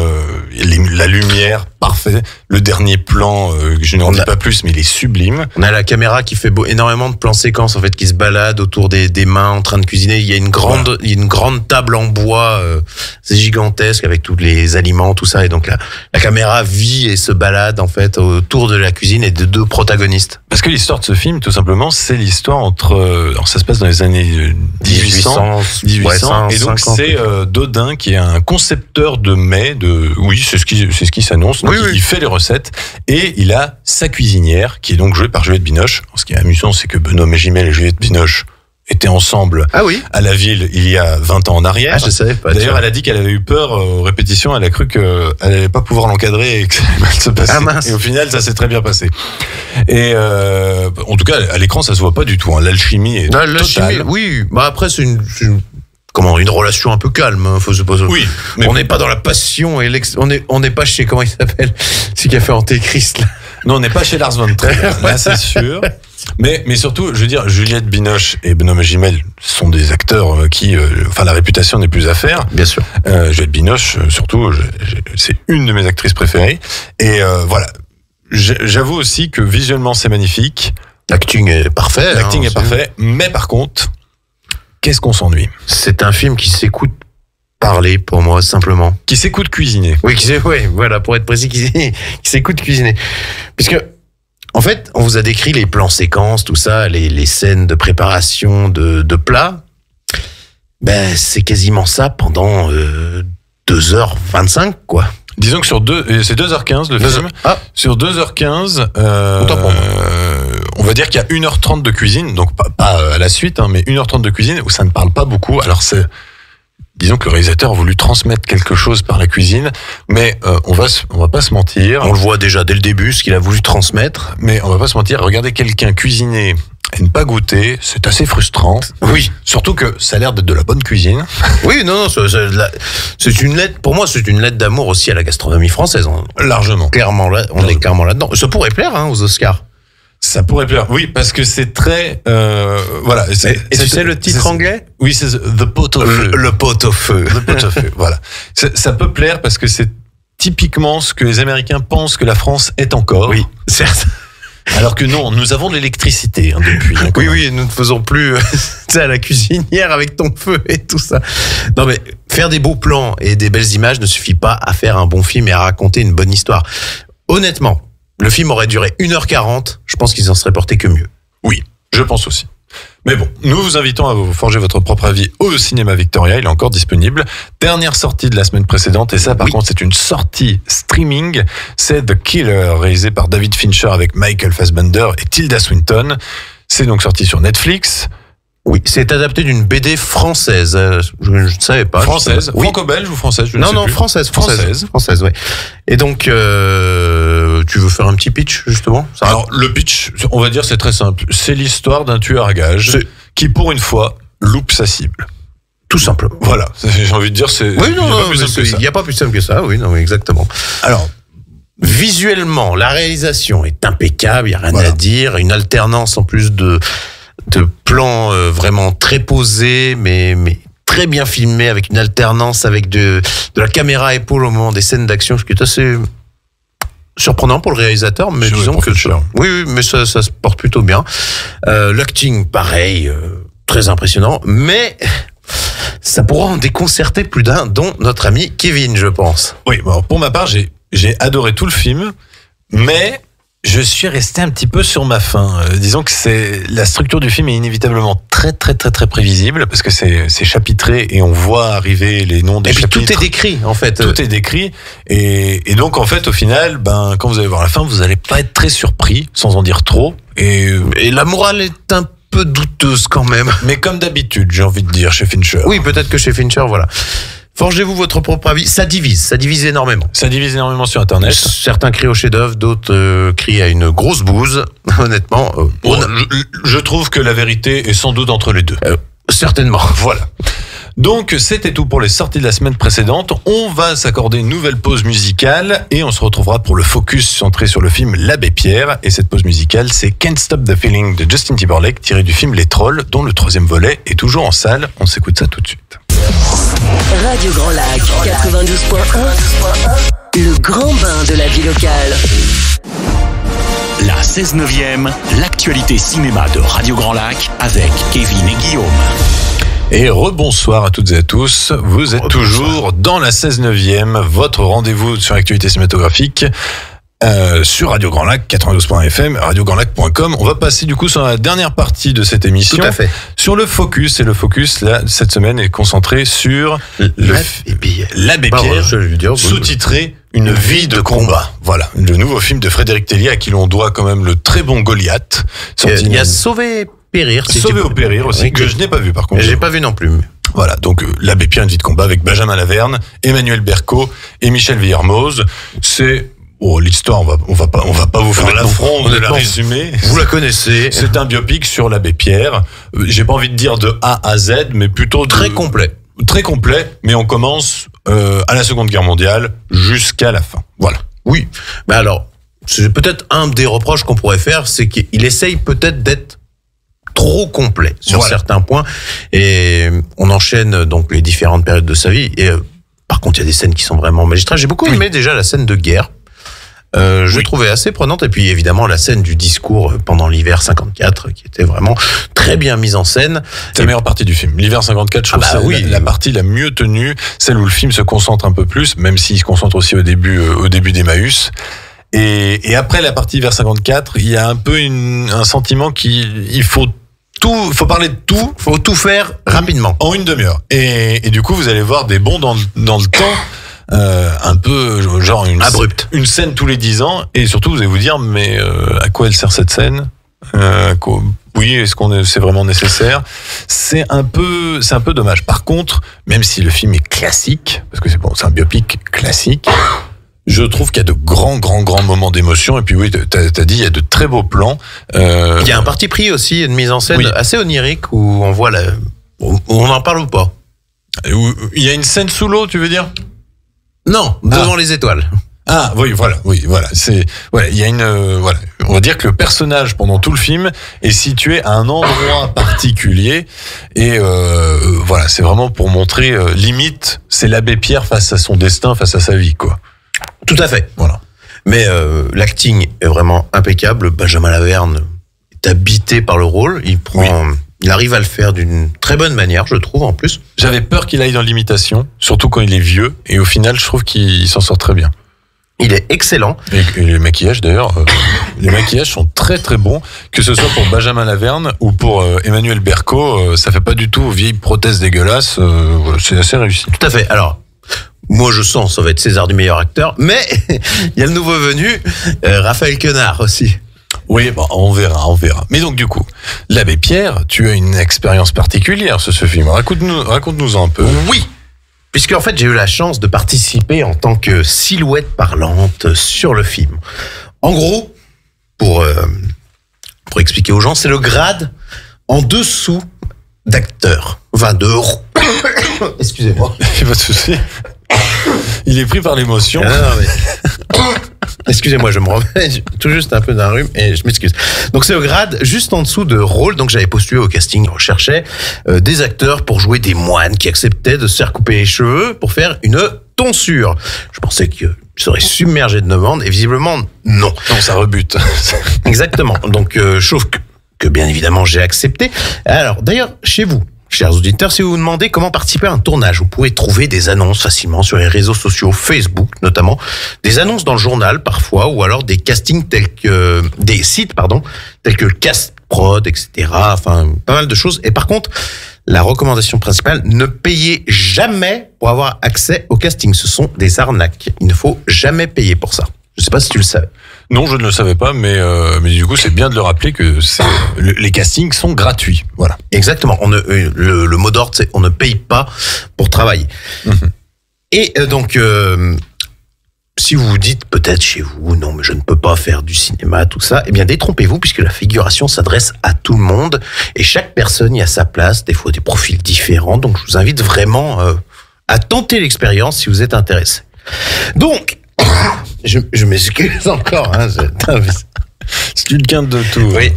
La lumière, parfait. Le dernier plan, je n'en dis pas plus, mais il est sublime. On a la caméra qui fait énormément de plans séquences, en fait, qui se baladent autour des mains en train de cuisiner. Il y a une grande table en bois, c'est gigantesque avec tous les aliments, tout ça. Et donc la caméra vit et se balade, en fait, autour de la cuisine et de deux protagonistes. Parce que l'histoire de ce film, tout simplement, c'est l'histoire entre, alors ça se passe dans les années 1800. Et donc 50. c'est Dodin qui est un concepteur de mets, c'est ce qui s'annonce. Donc il fait les recettes et il a sa cuisinière qui est donc jouée par Juliette Binoche. Ce qui est amusant, c'est que Benoît Magimel et Juliette Binoche étaient ensemble à la Ville il y a 20 ans en arrière. Ah, je savais pas. D'ailleurs, elle a dit qu'elle avait eu peur aux répétitions, elle a cru qu'elle n'allait pas pouvoir l'encadrer et que ça allait mal se passer. Ah, mince. Et au final, ça s'est très bien passé. Et en tout cas, à l'écran, ça se voit pas du tout. L'alchimie est totale. Oui. Après, c'est une relation un peu calme. Oui. Mais on n'est pas dans la passion et on n'est pas chez, comment il s'appelle, celui qui a fait Antéchrist, là. Non, on n'est pas chez Lars von Trier, là, c'est sûr. Mais surtout, je veux dire, Juliette Binoche et Benoît Magimel sont des acteurs qui, la réputation n'est plus à faire. Bien sûr. Juliette Binoche, surtout, c'est une de mes actrices préférées. Et voilà. J'avoue aussi que visuellement, c'est magnifique. L'acting est parfait. L'acting est parfait. Mais par contre, qu'est-ce qu'on s'ennuie? C'est un film qui s'écoute parler, pour moi, simplement. Qui s'écoute cuisiner. Oui, voilà, pour être précis, qui s'écoute cuisiner. Puisque, en fait, on vous a décrit les plans séquences, tout ça, les scènes de préparation de plats. Ben, c'est quasiment ça pendant 2h25, quoi. Disons que c'est 2h15 le film. Sur 2h15, on va dire qu'il y a 1h30 de cuisine, donc pas à la suite, mais 1h30 de cuisine où ça ne parle pas beaucoup. Alors disons que le réalisateur a voulu transmettre quelque chose par la cuisine, mais on va pas se mentir. On le voit déjà dès le début, ce qu'il a voulu transmettre. Mais on va pas se mentir, regarder quelqu'un cuisiner et ne pas goûter, c'est assez frustrant. Oui. Surtout que ça a l'air d'être de la bonne cuisine. Oui, non, c'est une lettre, pour moi, c'est une lettre d'amour aussi à la gastronomie française. Largement. Clairement, on est clairement là-dedans. Ça pourrait plaire, aux Oscars. Ça pourrait plaire, oui, parce que c'est très... voilà. Et tu sais le titre anglais ? Oui, c'est The Pot of Feu. Le pot of feu. The Pot of Feu, voilà. Ça peut plaire parce que c'est typiquement ce que les Américains pensent que la France est encore. Oui, certes. Alors que non, nous avons de l'électricité depuis. Oui, nous ne faisons plus à la cuisinière avec ton feu et tout ça. Non mais faire des beaux plans et des belles images ne suffit pas à faire un bon film et à raconter une bonne histoire. Honnêtement, le film aurait duré 1h40, je pense qu'ils en seraient portés que mieux. Oui, je pense aussi. Mais bon, nous vous invitons à vous forger votre propre avis au cinéma Victoria, il est encore disponible. Dernière sortie de la semaine précédente, et ça par contre c'est une sortie streaming, c'est The Killer, réalisé par David Fincher avec Michael Fassbender et Tilda Swinton. C'est donc sorti sur Netflix. Oui, c'est adapté d'une BD française. Je ne savais pas. Française, oui. Franco-belge ou française, française, ouais. Et donc, tu veux faire un petit pitch, justement ? Alors, le pitch, on va dire, c'est très simple. C'est l'histoire d'un tueur à gages qui, pour une fois, loupe sa cible. Tout simplement. Voilà, j'ai envie de dire, c'est... Oui, il n'y a pas plus simple que ça, oui, non, exactement. Alors, visuellement, la réalisation est impeccable, il n'y a rien à dire. Une alternance en plus de plans vraiment très posés, mais très bien filmés, avec une alternance avec de la caméra à épaule au moment des scènes d'action, ce qui est assez surprenant pour le réalisateur, mais disons que oui, mais ça se porte plutôt bien. L'acting, pareil, très impressionnant, mais ça pourra en déconcerter plus d'un, dont notre ami Kevin, je pense. Oui, bon, pour ma part, j'ai adoré tout le film, mais je suis resté un petit peu sur ma faim. Disons que la structure du film est inévitablement très très très très prévisible parce que c'est chapitré et on voit arriver les noms des chapitres. Et puis tout est décrit en fait. Tout est décrit et donc en fait au final, quand vous allez voir la fin, vous allez pas être très surpris, sans en dire trop. Et la morale est un peu douteuse quand même. Mais comme d'habitude, j'ai envie de dire chez Fincher. Oui, peut-être que chez Fincher, voilà. Forgez-vous votre propre avis. Ça divise énormément. Ça divise énormément sur Internet. Certains crient au chef-d'œuvre, d'autres crient à une grosse bouse. Honnêtement, je trouve que la vérité est sans doute entre les deux. Certainement. Voilà. Donc, c'était tout pour les sorties de la semaine précédente. On va s'accorder une nouvelle pause musicale et on se retrouvera pour le focus centré sur le film L'Abbé Pierre. Et cette pause musicale, c'est Can't Stop the Feeling de Justin Timberlake, tiré du film Les Trolls, dont le 3e volet est toujours en salle. On s'écoute ça tout de suite. Radio Grand Lac 92.1, le grand bain de la vie locale. La 16/9e, l'actualité cinéma de Radio Grand Lac avec Kevin et Guillaume. Et rebonsoir à toutes et à tous. Vous êtes toujours dans la 16/9e, votre rendez-vous sur l'actualité cinématographique. Sur Radio Grand Lac 92.fm, radiograndlac.com. On va passer du coup sur la dernière partie de cette émission. Tout à fait. Sur le focus, et le focus là cette semaine est concentré sur L'Abbé Pierre, sous-titré Une vie de combat. Voilà, le nouveau film de Frédéric Tellier à qui l'on doit quand même le très bon Goliath. Il y a Sauvé Périr. Sauvé au Périr aussi, oui, que je n'ai pas vu par contre. J'ai pas vu non plus. Voilà, donc L'Abbé Pierre, une vie de combat avec Benjamin Laverne, Emmanuel Berco et Michel Villermoz. C'est l'histoire, on va pas vous faire l'affront de la résumer. Vous la connaissez. C'est un biopic sur l'Abbé Pierre. J'ai pas envie de dire de A à Z, mais plutôt très complet. Très complet, mais on commence à la Seconde Guerre mondiale jusqu'à la fin. Voilà. Oui. Mais alors, c'est peut-être un des reproches qu'on pourrait faire, c'est qu'il essaye peut-être d'être trop complet sur certains points, et on enchaîne donc les différentes périodes de sa vie. Et par contre, il y a des scènes qui sont vraiment magistrales. J'ai beaucoup aimé déjà la scène de guerre. Je trouvais assez prenante, et puis évidemment la scène du discours pendant l'hiver 54 qui était vraiment très bien mise en scène. C'est la meilleure partie du film. L'hiver 54, je trouve c'est la partie la mieux tenue, celle où le film se concentre un peu plus, même s'il se concentre aussi au début d'Emmaüs. Et après la partie l'hiver 54, il y a un peu un sentiment qu'il faut parler de tout, faut tout faire rapidement en une demi-heure. Et du coup, vous allez voir des bonds dans le temps. un peu genre Abrupte. Une scène tous les 10 ans, et surtout vous allez vous dire mais à quoi elle sert cette scène? Oui, c'est vraiment nécessaire? C'est un peu dommage. Par contre, même si le film est classique, parce que c'est un biopic classique, je trouve qu'il y a de grands moments d'émotion. Et puis oui, t'as dit, il y a de très beaux plans. Il y a un parti pris aussi, une mise en scène assez onirique où on voit on en parle ou pas? Il y a une scène sous l'eau, tu veux dire? Non, devant les étoiles. Ah oui, voilà. Il y a on va dire que le personnage pendant tout le film est situé à un endroit particulier, et voilà, c'est vraiment pour montrer limite, c'est l'abbé Pierre face à son destin, face à sa vie, quoi. Tout à fait. Voilà. Mais l'acting est vraiment impeccable. Benjamin Laverne est habité par le rôle. Il arrive à le faire d'une très bonne manière, je trouve, en plus. J'avais peur qu'il aille dans l'imitation, surtout quand il est vieux, et au final, je trouve qu'il s'en sort très bien. Il est excellent. Et les maquillages d'ailleurs, les maquillages sont très très bons, que ce soit pour Benjamin Laverne ou pour Emmanuel Berco, ça fait pas du tout vieille prothèse dégueulasse, c'est assez réussi. Tout à fait. Alors, moi je sens ça va être César du meilleur acteur, mais il y a le nouveau venu, Raphaël Quenard aussi. Oui, on verra. Mais donc du coup, l'abbé Pierre, tu as une expérience particulière sur ce film. Raconte-nous un peu. Oui. Puisque en fait j'ai eu la chance de participer en tant que silhouette parlante sur le film. En gros, pour expliquer aux gens, c'est le grade en dessous d'acteur. Enfin excusez-moi. Il n'y a pas de souci. Il est pris par l'émotion. Excusez-moi, je me remets tout juste un peu d'un rhume et je m'excuse. Donc c'est au grade juste en dessous de rôle. Donc j'avais postulé au casting, on recherchait des acteurs pour jouer des moines qui acceptaient de se faire couper les cheveux pour faire une tonsure. Je pensais que je serais submergé de demandes et visiblement non. Non, ça rebute. Exactement. Donc sauf que bien évidemment j'ai accepté. Alors d'ailleurs chez vous, chers auditeurs, si vous vous demandez comment participer à un tournage, vous pouvez trouver des annonces facilement sur les réseaux sociaux, Facebook notamment, des annonces dans le journal parfois, ou alors des castings des sites tels que Cast Prod, etc. Enfin, pas mal de choses. Et par contre, la recommandation principale, ne payez jamais pour avoir accès au casting. Ce sont des arnaques. Il ne faut jamais payer pour ça. Je ne sais pas si tu le savais. Non, je ne le savais pas, mais du coup, c'est bien de le rappeler que les castings sont gratuits. Voilà. Exactement. Le mot d'ordre, c'est on ne paye pas pour travailler. Mm-hmm. Et donc, si vous vous dites peut-être chez vous, non, mais je ne peux pas faire du cinéma, tout ça, eh bien, détrompez-vous, puisque la figuration s'adresse à tout le monde et chaque personne y a sa place, des fois des profils différents. Donc, je vous invite vraiment à tenter l'expérience si vous êtes intéressé. Donc, je m'excuse encore, hein, c'est une quinte de tout. Oui.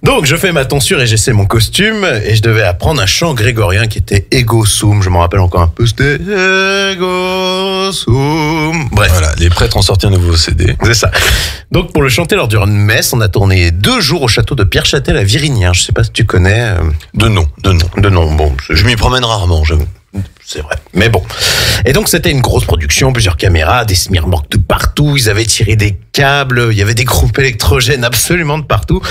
Donc, je fais ma tonsure et j'essaie mon costume et je devais apprendre un chant grégorien qui était Ego Sum. Je m'en rappelle encore un peu. C'était Ego Sum. Bref. Voilà, les prêtres ont sorti un nouveau CD. C'est ça. Donc, pour le chanter lors d'une messe, on a tourné 2 jours au château de Pierre-Châtel à Virignan. Je sais pas si tu connais. De nom. Bon, je m'y promène rarement, j'avoue. C'est vrai. Mais bon. Et donc, c'était une grosse production, plusieurs caméras, des smirmorques de partout. Ils avaient tiré des câbles. Il y avait des groupes électrogènes absolument de partout.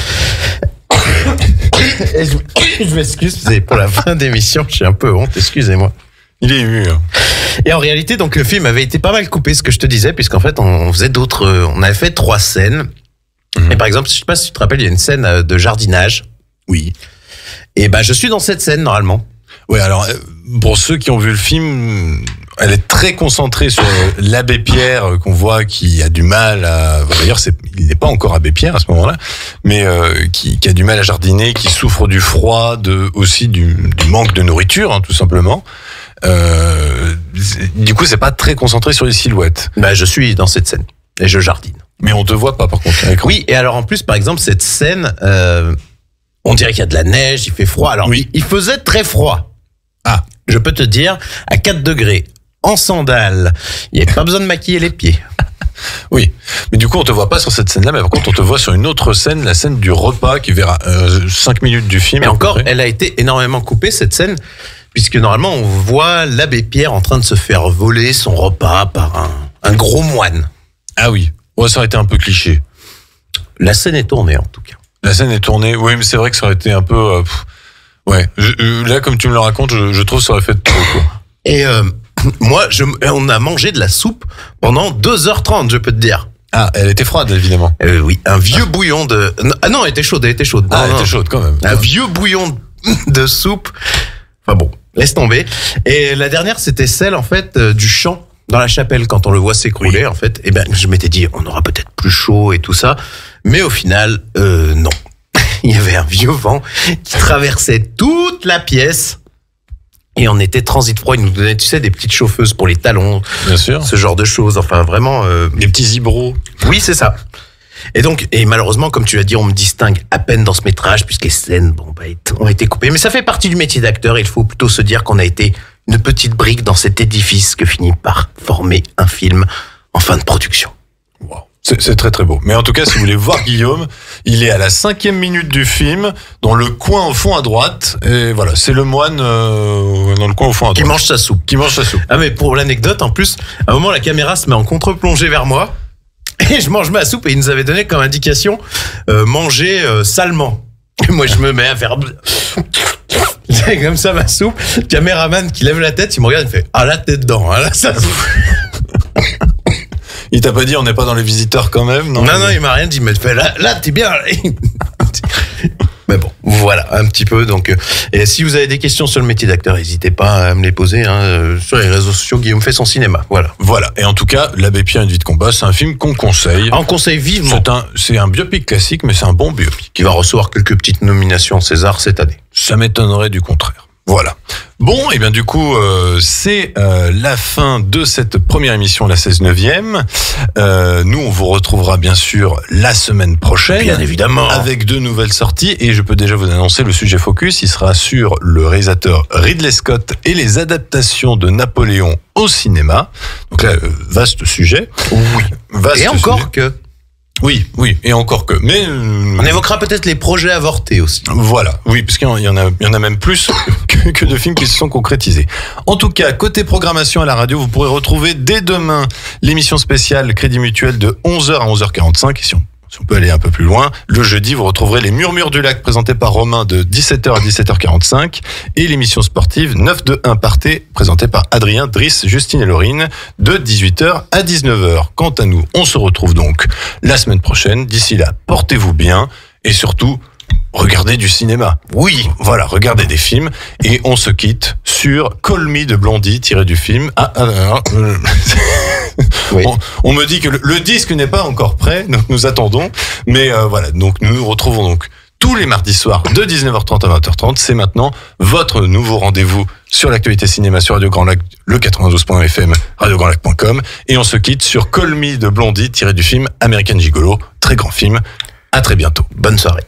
Et je m'excuse, c'est pour la fin d'émission, j'ai un peu honte, excusez-moi. Il est ému. Hein. Et en réalité, donc, le film avait été pas mal coupé, ce que je te disais, puisqu'en fait, on avait fait 3 scènes. Mmh. Et par exemple, je sais pas si tu te rappelles, il y a une scène de jardinage. Oui. Et je suis dans cette scène, normalement. Ouais, alors, pour ceux qui ont vu le film, elle est très concentrée sur l'abbé Pierre qu'on voit qui a du mal à... D'ailleurs, il n'est pas encore abbé Pierre à ce moment-là, mais qui a du mal à jardiner, qui souffre du froid, aussi du manque de nourriture, hein, tout simplement. Du coup, c'est pas très concentré sur les silhouettes. Je suis dans cette scène et je jardine. Mais on te voit pas, par contre. Oui, et alors en plus, par exemple, cette scène, on dirait qu'il y a de la neige, il fait froid. Alors, oui. Il faisait très froid. Ah, je peux te dire, à 4 degrés, en sandales, il n'y avait pas besoin de maquiller les pieds. Oui, mais du coup, on te voit pas sur cette scène-là, mais par contre, on te voit sur une autre scène, la scène du repas, qui verra 5 minutes du film. Et encore, elle a été énormément coupée, cette scène, puisque normalement, on voit l'abbé Pierre en train de se faire voler son repas par un gros moine. Ah oui, ouais, ça aurait été un peu cliché. La scène est tournée, en tout cas. La scène est tournée, oui, mais c'est vrai que ça aurait été un peu... ouais, là, comme tu me le racontes, je trouve que ça aurait fait trop, quoi. Et Moi, on a mangé de la soupe pendant 2h30, je peux te dire. Ah, elle était froide, évidemment. Oui, un vieux bouillon de... Ah non, elle était chaude. Elle était chaude quand même. Un vieux bouillon de soupe. Enfin bon, laisse tomber. Et la dernière, c'était celle, en fait, du champ dans la chapelle. Quand on le voit s'écrouler, en fait, eh ben, je m'étais dit, on aura peut-être plus chaud et tout ça. Mais au final, non. Il y avait un vieux vent qui traversait toute la pièce. Et on était transit froid, ils nous donnaient, tu sais, des petites chauffeuses pour les talons. Bien sûr. Ce genre de choses, enfin vraiment... Des petits hibros. Oui, c'est ça. Et malheureusement, comme tu l'as dit, on me distingue à peine dans ce métrage, puisque les scènes ont été coupées. Mais ça fait partie du métier d'acteur, il faut plutôt se dire qu'on a été une petite brique dans cet édifice que finit par former un film en fin de production. Wow. C'est très très beau. Mais en tout cas, si vous voulez voir Guillaume, il est à la 5e minute du film, dans le coin au fond à droite. Et voilà, c'est le moine dans le coin au fond à droite. Qui mange sa soupe. Ah mais pour l'anecdote, en plus, à un moment, la caméra se met en contre-plongée vers moi. Et je mange ma soupe et il nous avait donné comme indication manger salement. Et moi, je me mets à faire... C'est comme ça ma soupe. Le caméraman qui lève la tête, il me regarde, il fait « Ah là, t'es dedans. Hein, là, ça... » Il t'a pas dit on n'est pas dans les visiteurs quand même, non? Non, il m'a rien dit, mais il fait là t'es bien. Mais bon, voilà, un petit peu. Donc, et si vous avez des questions sur le métier d'acteur, n'hésitez pas à me les poser sur les réseaux sociaux. Guillaume fait son cinéma. Voilà. Et en tout cas, L'Abbé Pierre, une vie de combat, c'est un film qu'on conseille. On conseille vivement. C'est un biopic classique, mais c'est un bon biopic. Qui va recevoir quelques petites nominations César cette année. Ça m'étonnerait du contraire. Voilà. Bon, et bien du coup, c'est la fin de cette première émission, la 16/9e. Nous, on vous retrouvera bien sûr la semaine prochaine. Bien évidemment. Avec de nouvelles sorties. Et je peux déjà vous annoncer le sujet focus. Il sera sur le réalisateur Ridley Scott et les adaptations de Napoléon au cinéma. Donc là, vaste sujet. Oui. Vaste et encore sujet. que... Oui, et encore que. Mais on évoquera peut-être les projets avortés aussi. Voilà, oui, parce qu'il y en a même plus que de films qui se sont concrétisés. En tout cas, côté programmation à la radio, vous pourrez retrouver dès demain l'émission spéciale Crédit Mutuel de 11h à 11h45. Si on peut aller un peu plus loin, le jeudi, vous retrouverez les Murmures du Lac présentés par Romain de 17h à 17h45 et l'émission sportive 9-2-1 Partez présentée par Adrien, Driss, Justine et Laurine de 18h à 19h. Quant à nous, on se retrouve donc la semaine prochaine. D'ici là, portez-vous bien et surtout, regardez du cinéma. Oui, voilà, regardez des films et on se quitte sur Call Me de Blondie tiré du film. Oui. On me dit que le disque n'est pas encore prêt, donc nous attendons. Mais voilà, donc nous nous retrouvons donc tous les mardis soirs de 19h30 à 20h30. C'est maintenant votre nouveau rendez-vous sur l'actualité cinéma sur Radio Grand Lac, le 92.fm, radiograndlac.com. Et on se quitte sur Call Me de Blondie tiré du film American Gigolo. Très grand film. À très bientôt. Bonne soirée.